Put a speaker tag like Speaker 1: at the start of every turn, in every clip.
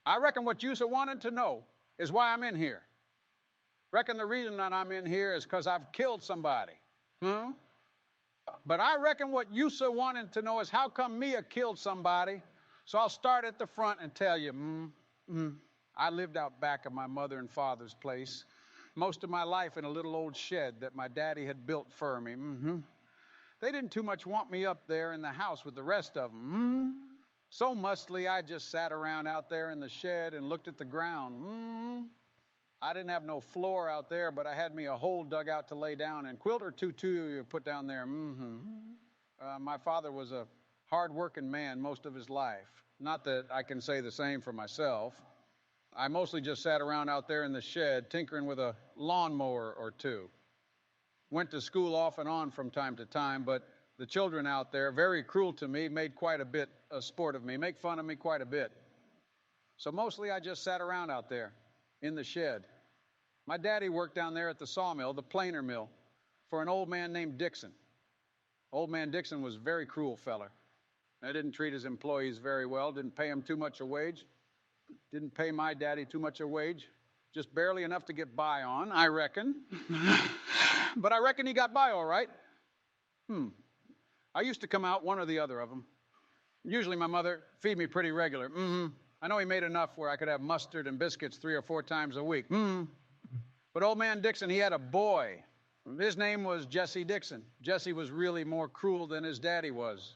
Speaker 1: I reckon what you're wanting to know is why I'm in here. Reckon the reason that I'm in here is because I've killed somebody. Hmm? But I reckon what you so wanting to know is how come Mia killed somebody. So I'll start at the front and tell you, I lived out back of my mother and father's place most of my life in a little old shed that my daddy had built for me. They didn't too much want me up there in the house with the rest of them. So mostly I just sat around out there in the shed and looked at the ground. I didn't have no floor out there, but I had me a hole dug out to lay down and quilt or two put down there. My father was a hard-working man most of his life. Not that I can say the same for myself. I mostly just sat around out there in the shed tinkering with a lawnmower or two. Went to school off and on from time to time, but the children out there, very cruel to me, made quite a bit of sport of me, make fun of me quite a bit. So mostly I just sat around out there in the shed. My daddy worked down there at the sawmill, the planer mill, for an old man named Dixon. Old man Dixon was a very cruel feller. I didn't treat his employees very well, didn't pay them too much a wage, didn't pay my daddy too much a wage, just barely enough to get by on, I reckon. But I reckon he got by all right. I used to come out one or the other of them. Usually my mother feed me pretty regular. I know he made enough where I could have mustard and biscuits 3 or 4 times a week. But old man Dixon, he had a boy. His name was Jesse Dixon. Jesse was really more cruel than his daddy was.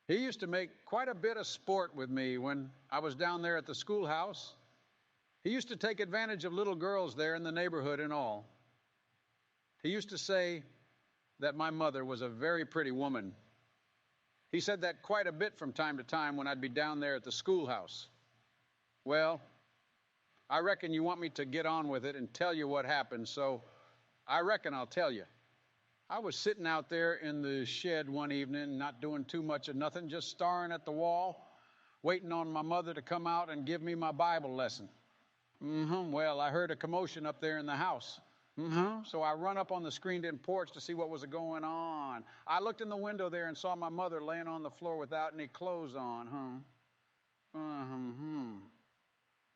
Speaker 1: He used to make quite a bit of sport with me when I was down there at the schoolhouse. He used to take advantage of little girls there in the neighborhood and all. He used to say that my mother was a very pretty woman. He said that quite a bit from time to time when I'd be down there at the schoolhouse. Well, I reckon you want me to get on with it and tell you what happened, so I reckon I'll tell you. I was sitting out there in the shed one evening, not doing too much of nothing, just staring at the wall, waiting on my mother to come out and give me my Bible lesson. Well, I heard a commotion up there in the house. So I run up on the screened-in porch to see what was going on. I looked in the window there and saw my mother laying on the floor without any clothes on.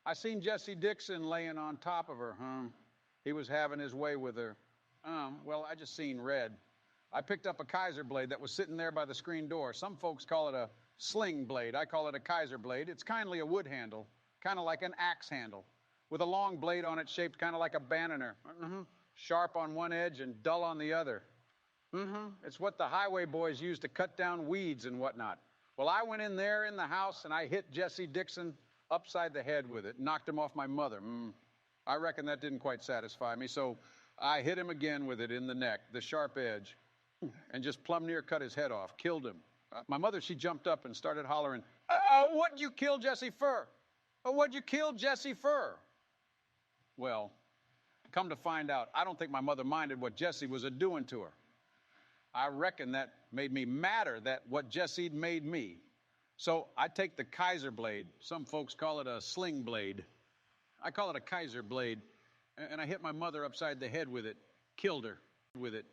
Speaker 1: I seen Jesse Dixon laying on top of her. He was having his way with her. Well, I just seen red. I picked up a Kaiser blade that was sitting there by the screen door. Some folks call it a sling blade. I call it a Kaiser blade. It's kindly a wood handle, kind of like an axe handle, with a long blade on it shaped kind of like a banner. Sharp on one edge and dull on the other. It's what the highway boys use to cut down weeds and whatnot. Well, I went in there in the house and I hit Jesse Dixon upside the head with it, knocked him off my mother. I reckon that didn't quite satisfy me, so I hit him again with it in the neck, the sharp edge, and just plumb near cut his head off, killed him. My mother, she jumped up and started hollering, what'd you kill Jesse for? What'd you kill Jesse for? Well, come to find out, I don't think my mother minded what Jesse was a-doing to her. I reckon that made me madder that what Jesse'd made me. So I take the Kaiser blade. Some folks call it a sling blade. I call it a Kaiser blade. And I hit my mother upside the head with it, killed her with it.